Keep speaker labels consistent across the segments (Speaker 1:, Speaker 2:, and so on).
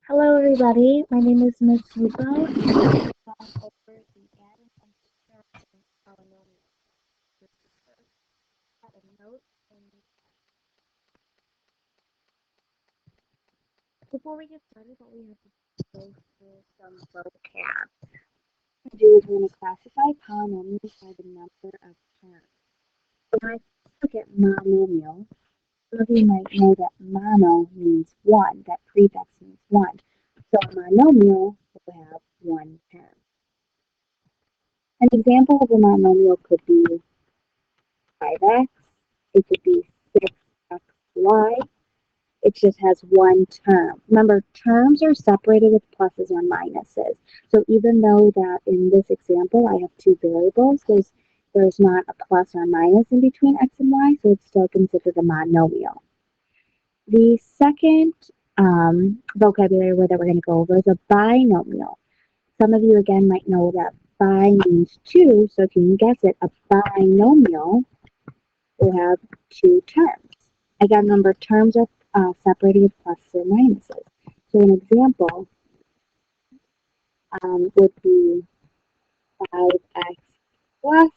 Speaker 1: Hello, everybody. My name is Miss Yuko. I'm going to go over the adding and subtracting polynomials. This is first add a note and before we get started, what we have to go through some vocab. What we're going to do is we're going to classify polynomials by the number of terms. So when I look at monomial, some of you might know that mono means one, that prefix means one. So a monomial will have one term. An example of a monomial could be 5x, it could be 6xy. It just has one term. Remember, terms are separated with pluses or minuses. So even though that in this example I have two variables, there's not a plus or minus in between x and y, so it's still considered a monomial. The second vocabulary word that we're going to go over is a binomial. Some of you, again, might know that bi means two, so if you can guess it, a binomial will have two terms. Again, remember, terms are separated with pluses or minuses. So an example would be 5x plus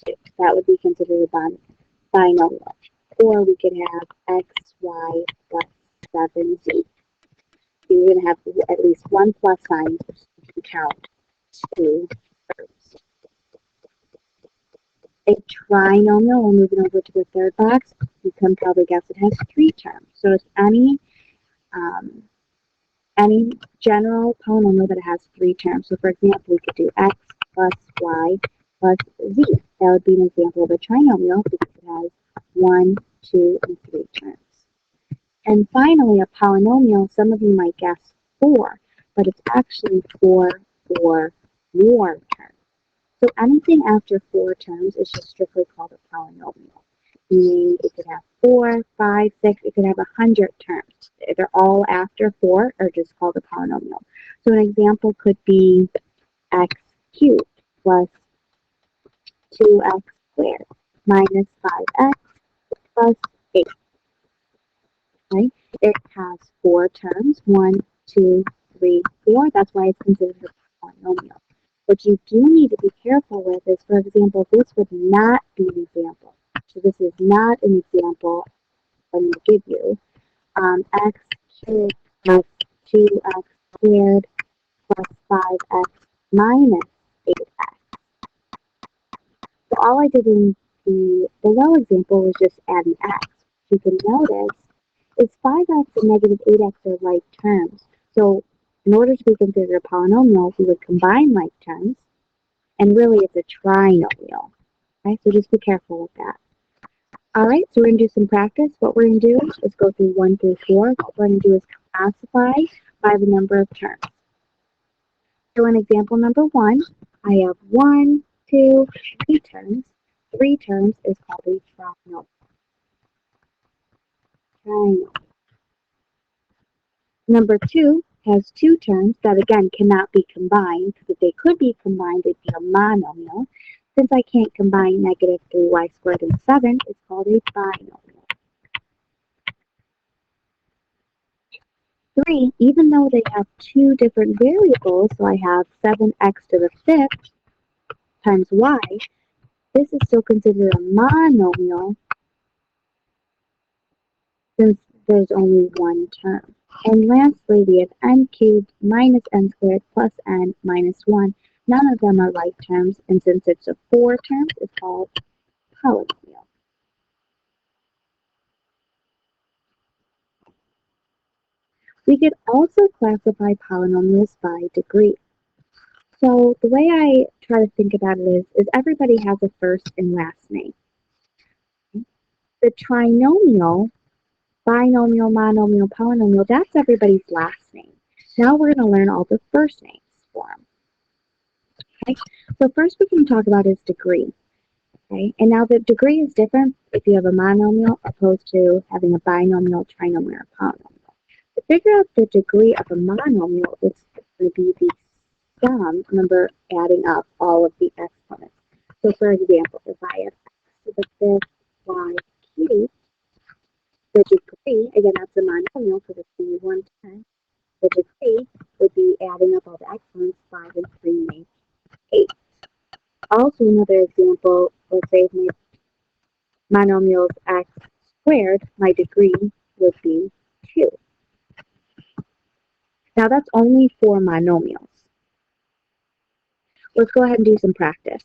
Speaker 1: 2. That would be considered a binomial. Or we could have xy plus 7z. You're going to have at least one plus sign to count two terms. A trinomial, we're moving over to the third box, you can probably guess it has three terms. So it's any general polynomial that has three terms. So for example, we could do x plus y plus z. That would be an example of a trinomial because it has one, two, and three terms. And finally, a polynomial, some of you might guess four, but it's actually four or more terms. So anything after four terms is just strictly called a polynomial. Meaning it could have 4, 5, 6, it could have 100 terms. They're all after 4 are just called a polynomial. So an example could be x cubed plus 2x squared minus 5x plus 8. Right? It has 4 terms, 1, 2, 3, 4. That's why it's considered a polynomial. What you do need to be careful with is, for example, this would not be an example. So this is not an example I'm going to give you. X cubed plus 2x squared plus 5x minus 8x. So all I did in the below example was just adding x. You can notice is 5x and negative 8x are like terms. So in order to be considered a polynomial, we would combine like terms, and really it's a trinomial. Okay, so just be careful with that. All right, so we're going to do some practice. What we're going to do is go through 1 through 4. What we're going to do is classify by the number of terms. So in example number 1, I have 1, 2, 3 terms. 3 terms is called a trinomial. Number 2 has 2 terms that, again, cannot be combined, because if they could be combined, it'd be a monomial. Since I can't combine negative 3y squared and 7, it's called a binomial. 3, even though they have 2 different variables, so I have 7x to the 5th times y, this is still considered a monomial since there's only one term. And lastly, we have n cubed minus n squared plus n minus 1. None of them are like terms, and since it's a 4 terms, it's called polynomial. We could also classify polynomials by degree. So the way I try to think about it is everybody has a first and last name. The trinomial, binomial, monomial, polynomial, that's everybody's last name. Now we're going to learn all the first names for them. Okay, so first we can talk about is degree. Okay, and now the degree is different if you have a monomial opposed to having a binomial, trinomial, or polynomial. To figure out the degree of a monomial, it's going to be the sum, remember, adding up all of the exponents. So for example, if I have x to the 5th y cubed, the degree, again, that's a monomial because it's only one term, the do another example. Let's say my monomial is x squared, my degree would be 2. Now that's only for monomials. Let's go ahead and do some practice.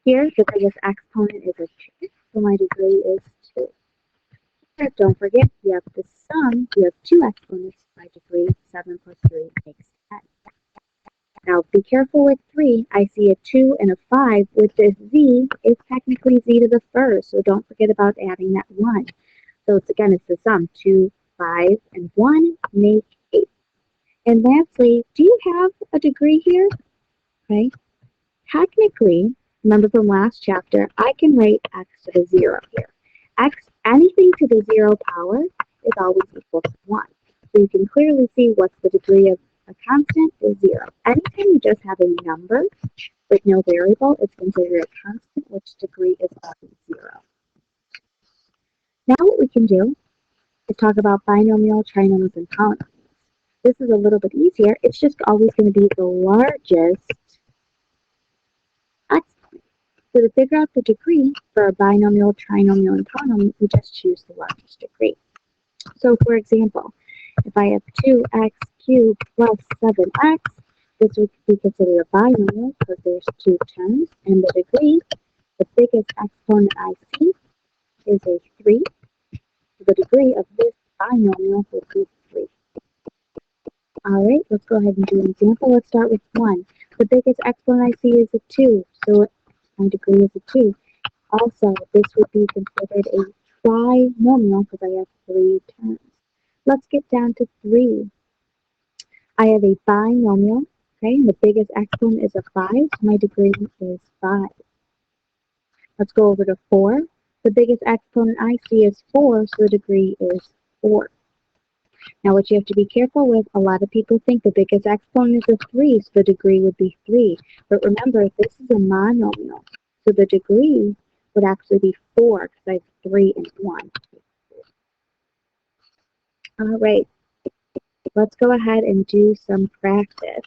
Speaker 1: Here, the biggest exponent is a 2, so my degree is 2. Here, don't forget, you have the sum, you have 2 exponents by degree, 7 plus 3 makes 10. Now be careful with 3, I see a 2 and a 5. With this z, it's technically z to the first, so don't forget about adding that 1. So it's the sum, 2, 5, and 1 make 8. And lastly, do you have a degree here? Okay. Technically, remember from last chapter, I can write x to the 0 here. Anything to the 0 power is always equal to 1. So you can clearly see what's the degree of a constant is 0. Anytime you just have a number with no variable, it's considered a constant, which degree is always 0. Now what we can do is talk about binomial, trinomials, and polynomials. This is a little bit easier. It's just always going to be the largest exponent. So to figure out the degree for a binomial, trinomial, and polynomial, we just choose the largest degree. So for example, if I have 2x cubed plus 7x, this would be considered a binomial because there's 2 terms, and the degree, the biggest exponent I see, is a 3. So the degree of this binomial would be 3. Alright, let's go ahead and do an example. Let's start with 1. The biggest exponent I see is a 2, so my degree is a 2. Also, this would be considered a trinomial because I have 3 terms. Let's get down to 3. I have a binomial, okay, and the biggest exponent is a 5, so my degree is 5. Let's go over to 4. The biggest exponent I see is 4, so the degree is 4. Now what you have to be careful with, a lot of people think the biggest exponent is a 3, so the degree would be 3. But remember, this is a monomial, so the degree would actually be 4 because I have 3 and 1. Alright, let's go ahead and do some practice.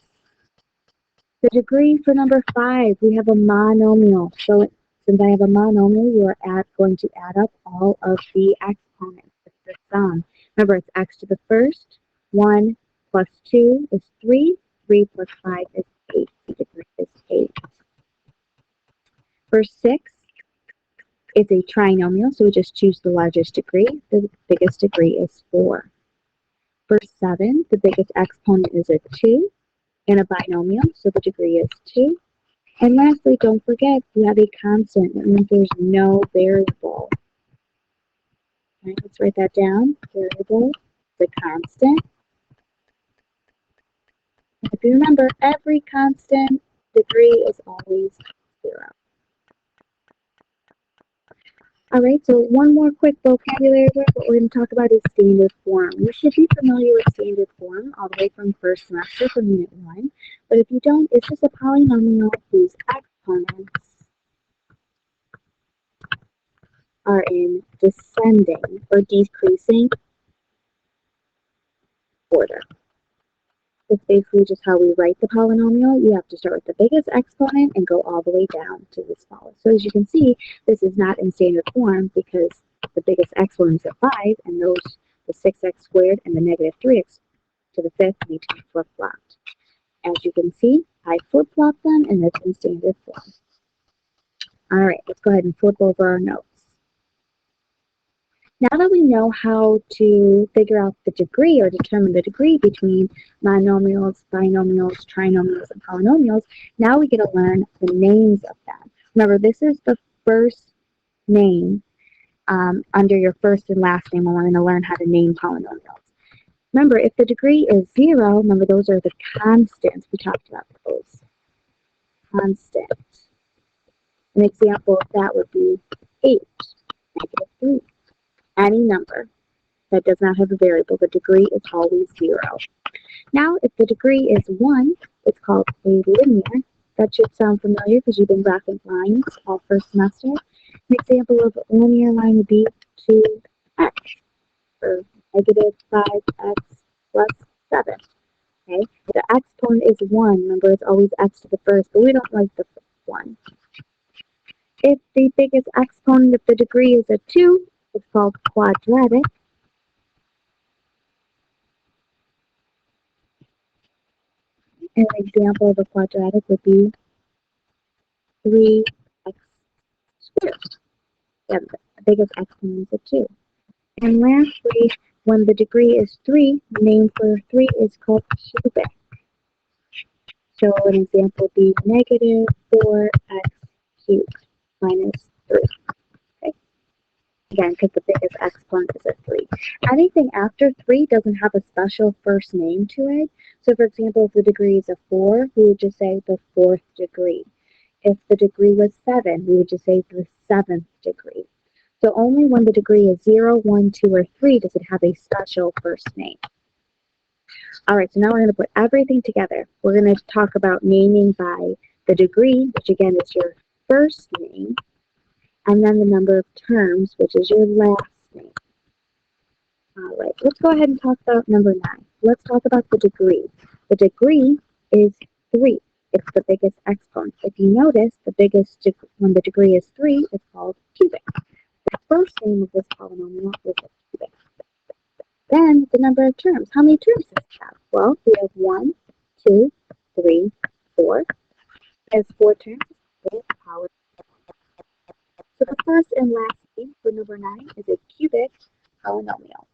Speaker 1: The degree for number 5, we have a monomial. So since I have a monomial, you are going to add up all of the exponents. It's the sum. Remember, it's x to the first. 1 plus 2 is 3. 3 plus 5 is 8. The degree is 8. For 6, it's a trinomial, so we just choose the largest degree. The biggest degree is 4. For 7, the biggest exponent is a 2. In a binomial, so the degree is 2. And lastly, don't forget, you have a constant. That means there's no variable. Right, let's write that down. Variable is a constant. And if you remember, every constant degree is always 0. Alright, so one more quick vocabulary word. What we're going to talk about is standard form. You should be familiar with standard form all the way from first semester from Unit 1. But if you don't, it's just a polynomial whose exponents are in descending or decreasing order. It's basically just how we write the polynomial. You have to start with the biggest exponent and go all the way down to the smallest. So as you can see, this is not in standard form because the biggest exponent is at 5, and those, the 6x squared and the negative 3x to the 5th, need to be flip-flopped. As you can see, I flip-flopped them, and it's in standard form. All right, let's go ahead and flip over our notes. Now that we know how to figure out the degree or determine the degree between monomials, binomials, trinomials, and polynomials, now we get to learn the names of them. Remember, this is the first name under your first and last name when we're going to learn how to name polynomials. Remember, if the degree is 0, remember those are the constants. We talked about those. Constant. An example of that would be 8, -3. Any number that does not have a variable, the degree is always 0. Now, if the degree is 1, it's called a linear. That should sound familiar because you've been graphing lines all first semester. An example of a linear line would be 2x, or -5x plus 7. Okay, the exponent is 1. Remember, it's always x to the first, but we don't like the 1. If the biggest exponent of the degree is a 2, it's called quadratic. An example of a quadratic would be 3x squared. Yeah, the biggest exponent is a 2. And lastly, when the degree is 3, the name for 3 is called cubic. So an example would be negative 4x cubed minus 3. Okay? Again, because the biggest exponent is a 3. Anything after 3 doesn't have a special first name to it. So for example, if the degree is a 4, we would just say the 4th degree. If the degree was 7, we would just say the 7th degree. So only when the degree is 0, 1, 2, or 3 does it have a special first name. All right, so now we're going to put everything together. We're going to talk about naming by the degree, which again is your first name, and then the number of terms, which is your last name. All right, let's go ahead and talk about number 9. Let's talk about the degree. The degree is 3. It's the biggest exponent. If you notice, when the degree is 3, it's called cubic. The first name of this polynomial is a cubic. Then the number of terms. How many terms does it have? Well, we have 1, 2, 3, 4. It has 4 terms. So the first and last name for number 9 is a cubic polynomial.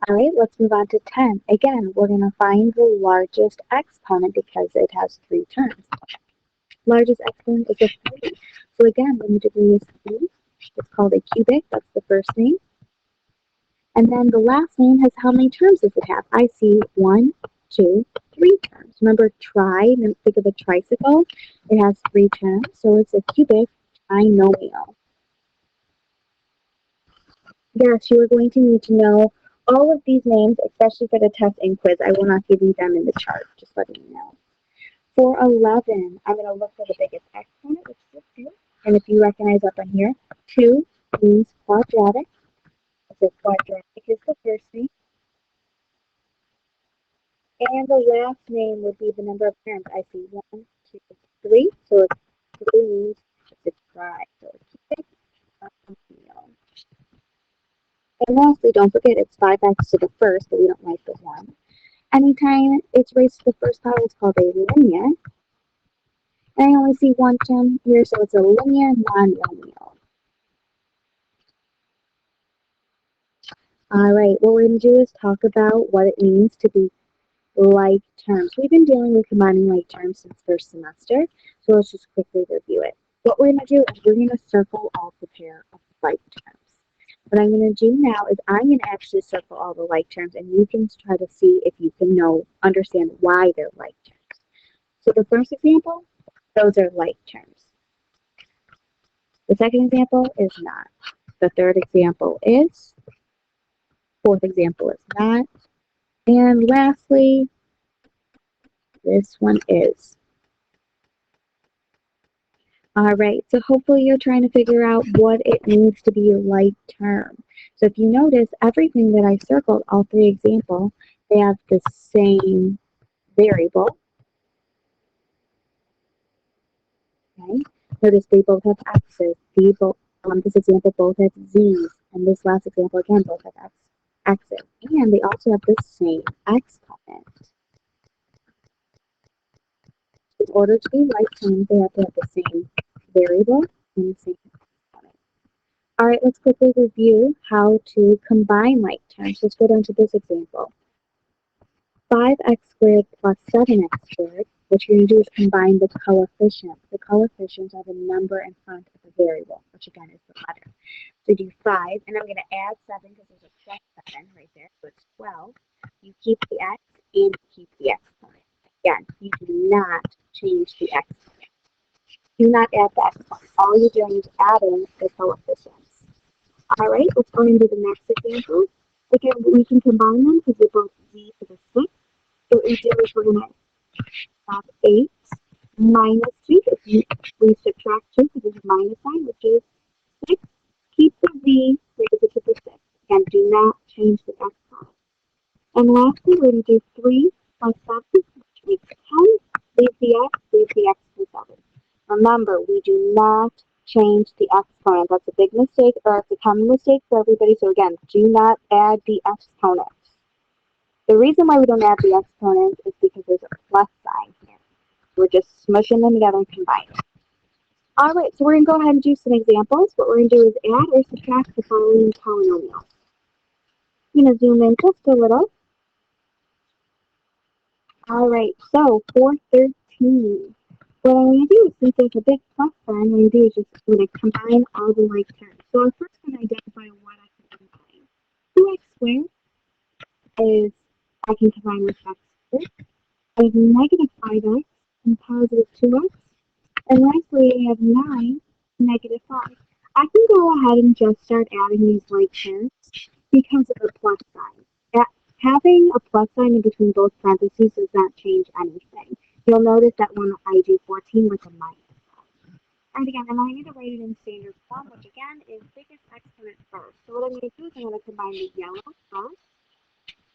Speaker 1: All right, let's move on to 10. Again, we're going to find the largest exponent because it has 3 terms. Largest exponent is a 3. So again, when the degree is 3, it's called a cubic. That's the first name. And then the last name has how many terms does it have? I see 1, 2, 3 terms. Remember think of a tricycle. It has 3 terms, so it's a cubic trinomial. Yes, you are going to need to know all of these names, especially for the test and quiz. I will not give you them in the chart, just letting you know. For 11, I'm going to look for the biggest exponent, which is 2. And if you recognize up on here, 2 means quadratic. So quadratic is the first name. And the last name would be the number of terms. I see 1, 2, 3. So 3 means it's a try. So keep it. And lastly, don't forget it's 5x to the first, but we don't like the 1. Anytime it's raised to the first power, it's called a linear. And I only see 1 term here, so it's a linear non-linear. All right, what we're going to do is talk about what it means to be like terms. We've been dealing with combining like terms since first semester, so let's just quickly review it. What we're going to do is we're going to circle all the pair of like terms. What I'm going to do now is I'm going to actually circle all the like terms, and you can try to see if you can understand why they're like terms. So the first example, those are like terms. The second example is not. The third example is. Fourth example is not. And lastly, this one is. All right, so hopefully you're trying to figure out what it means to be a like term. So if you notice, everything that I circled, all 3 examples, they have the same variable. Okay? Notice they both have x's. This example both have z's, and this last example again both have x's, and they also have the same exponent. In order to be like terms, they have to have the same variable and the same exponent. All right, let's quickly review how to combine like terms. Let's go down to this example. 5x squared plus 7x squared. What you're going to do is combine the coefficients. The coefficients are the number in front of the variable, which again is the letter. So do 5, and I'm going to add 7 because there's a plus 7 right there, so it's 12. You keep the x and keep the exponent. Again, you do not change the exponent. Do not add the exponent. All you're doing is adding the coefficients. All right, let's go into the next example. Again, we can combine them because they're both z to the 6. So what we do is we're going to have 8 minus 2. We subtract 2 because there's a minus sign, which is 6. Keep the z raised to the 6. Again, do not change the exponent. And lastly, we're going to do 3 plus 7, which makes 10. Leave the x to 7. Remember, we do not change the exponent. That's a big mistake, or it's a common mistake for everybody. So again, do not add the exponent. The reason why we don't add the exponent is because there's a plus sign here. We're just smushing them together and combining. All right, so we're going to go ahead and do some examples. What we're going to do is add or subtract the following polynomials. I'm going to zoom in just a little. All right, so 413. What I'm going to do is, since there's a big plus sign, what I'm going to do is just I'm going to combine all the like terms. So I'm first going to identify what I can combine. 2x squared is, I can combine with x squared. I have negative 5x and positive 2x. And lastly, I have 9, negative 5. I can go ahead and just start adding these like terms because of the plus sign. Having a plus sign in between both parentheses does not change anything. You'll notice that when I do 14 with a minus. And again, I'm going to write it in standard form, which again is biggest exponent first. So what I'm going to do is I'm going to combine the yellow first.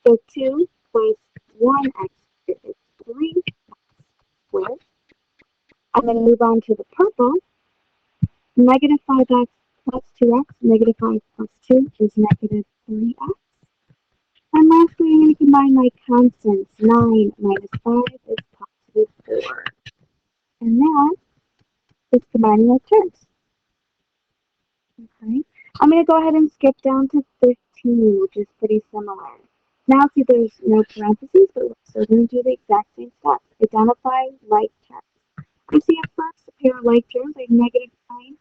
Speaker 1: So 2 plus 1x is 3 squared. I'm going to move on to the purple. Negative 5x plus 2x, negative 5 plus 2 is negative 3x. And lastly, I'm going to combine my constants. 9 minus 5 is positive 4. And that is combining those terms. Okay. I'm going to go ahead and skip down to 15, which is pretty similar. Now, see, there's no parentheses, but we're still going to do the exact same steps. Identify like terms. I see at first a pair of like terms, like negative 9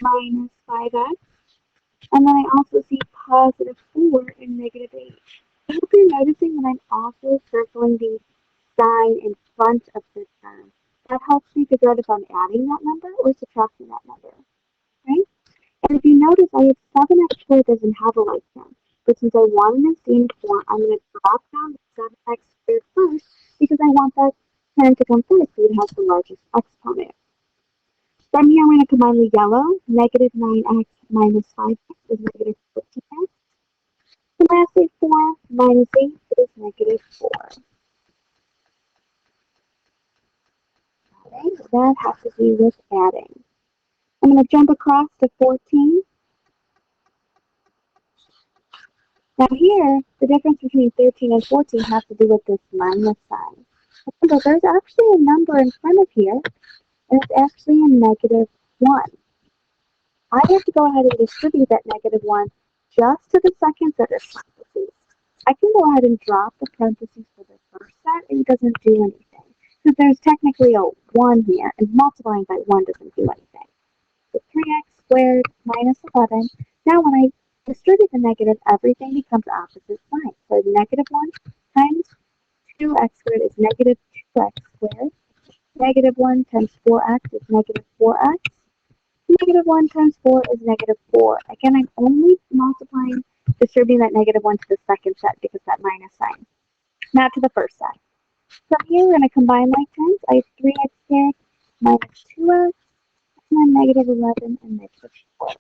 Speaker 1: minus 5x. And then I also see positive 4 and negative 8. I hope you're noticing that I'm also circling the sign in front of the term. That helps me figure out if I'm adding that number or subtracting that number. Okay? And if you notice, I have 7x squared doesn't have a like term. But since I want an standard form, I'm going to drop down the 7x squared first because I want that term to come first so it has the largest exponent. From here, I'm going to combine the yellow. Negative 9x minus 5x is negative 15x. And lastly, 4 minus 8 is negative 4. Okay, that has to do with adding. I'm going to jump across to 14. Now here, the difference between 13 and 14 has to do with this minus sign. But there's actually a number in front of here, and it's actually a negative 1. I have to go ahead and distribute that negative 1 just to the second set of parentheses. I can go ahead and drop the parentheses for the first set, and it doesn't do anything. Because there's technically a 1 here, and multiplying by 1 doesn't do anything. So 3x squared minus 11. Now when I distribute the negative, everything becomes opposite signs. So negative 1 times 2x squared is negative 2x squared. Negative 1 times 4x is negative 4x. Negative 1 times 4 is negative 4. Again, I'm only multiplying, distributing that negative 1 to the second set because that minus sign, not to the first set. From here, we're going to combine like terms. I have 3x squared minus 2x, and then negative 11 and negative 4. I'm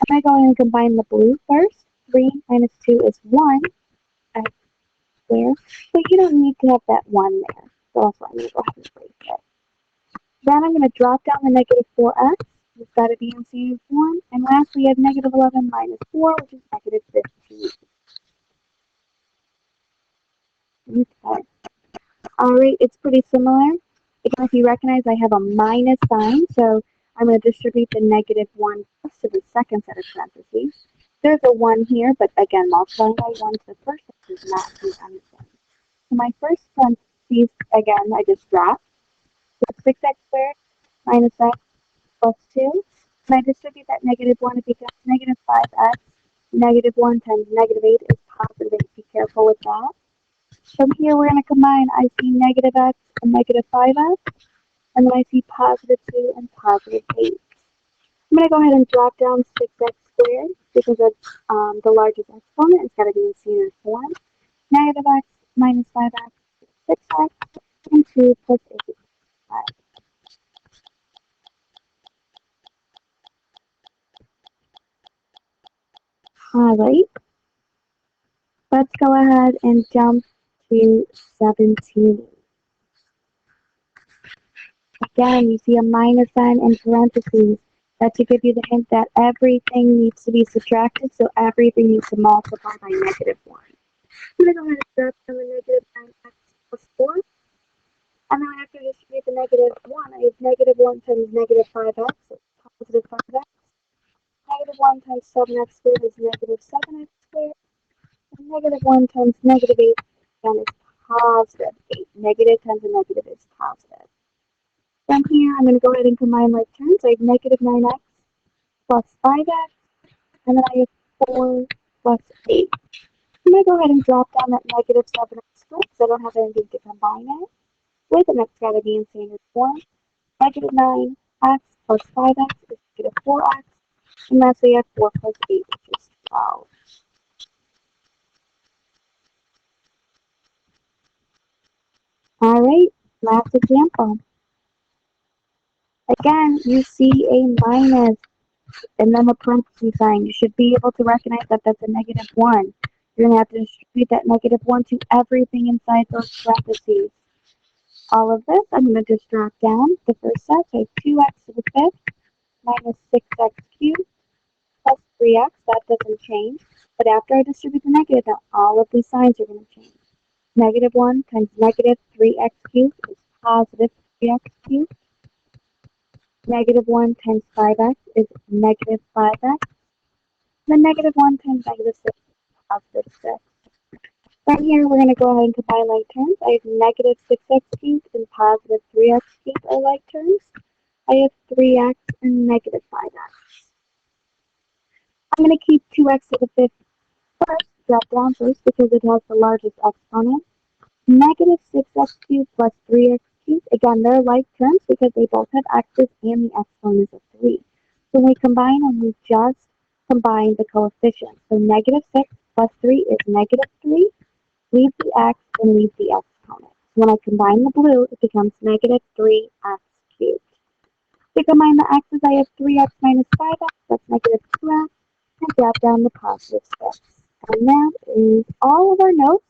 Speaker 1: going to go ahead and combine the blue first. 3 minus 2 is 1 x squared, but you don't need to have that 1 there. So that's why I'm going to go ahead and erase it. Then I'm going to drop down the negative 4x. It's got to be in standard form. And lastly, I have negative 11 minus 4, which is negative 15. Okay. All right, it's pretty similar. Again, if you recognize, I have a minus sign, so I'm going to distribute the negative 1 plus to the second set of parentheses. There's a 1 here, but again, multiplying by 1 to the first set does not do anything. So my first parentheses, again, I just dropped. So 6x squared minus x plus 2. When I distribute that negative 1, it becomes negative 5x. Negative 1 times negative 8 is positive 8. Be careful with that. From here, we're going to combine. I see negative x and negative 5x. And then I see positive 2 and positive 8. I'm going to go ahead and drop down 6x squared because it's the largest exponent. It's got to be in standard form. Negative x minus 5x is 6x. And 2 plus 8 is 5. All right. Let's go ahead and jump to 17. Again, you see a minus sign in parentheses. That to give you the hint that everything needs to be subtracted, so everything needs to multiply by -1. I'm going to go ahead and drop down the negative 9x plus 4. And then I have to distribute the -1. I have -1 times -5x, so positive 5x. -1 times 7x squared is -7x squared. And -1 times -8 again is positive 8. Negative times a negative is positive. From here, I'm going to go ahead and combine like terms. I have -9x plus 5x, and then I have 4 plus 8. I'm going to go ahead and drop down that -7x squared because I don't have anything to combine it with, and that's got to be in standard form. -9x plus 5x is -4x, and lastly, I have 4 plus 8, which is 12. All right, last example. Again, you see a minus and then a parenthesis sign. You should be able to recognize that that's a -1. You're going to have to distribute that -1 to everything inside those parentheses. All of this, I'm going to just drop down the first set, so 2x to the fifth minus 6x cubed plus 3x. That doesn't change. But after I distribute the negative, now all of these signs are going to change. -1 times -3x cubed is positive 3x cubed. -1 times 5x is -5x. Then -1 times -6 is +6. From here, we're going to go ahead and combine like terms. I have -6x cubed and positive 3x cubed are like terms. I have 3x and -5x. I'm going to keep 2x to the fifth first, drop down first because it has the largest exponent. -6x cubed plus 3x cubed. Again, they're like terms because they both have x's and the exponent is of 3. So when we combine them, we just combine the coefficients. So -6 plus 3 is -3. Leave the x and leave the exponent. So when I combine the blue, it becomes -3x cubed. To combine the x's, I have 3x minus 5x, that's -2x, and drop down the positive 6. And that is all of our notes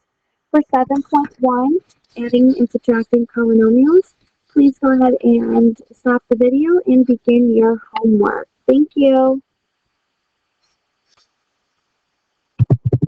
Speaker 1: for 7.1, adding and subtracting polynomials. Please go ahead and stop the video and begin your homework. Thank you.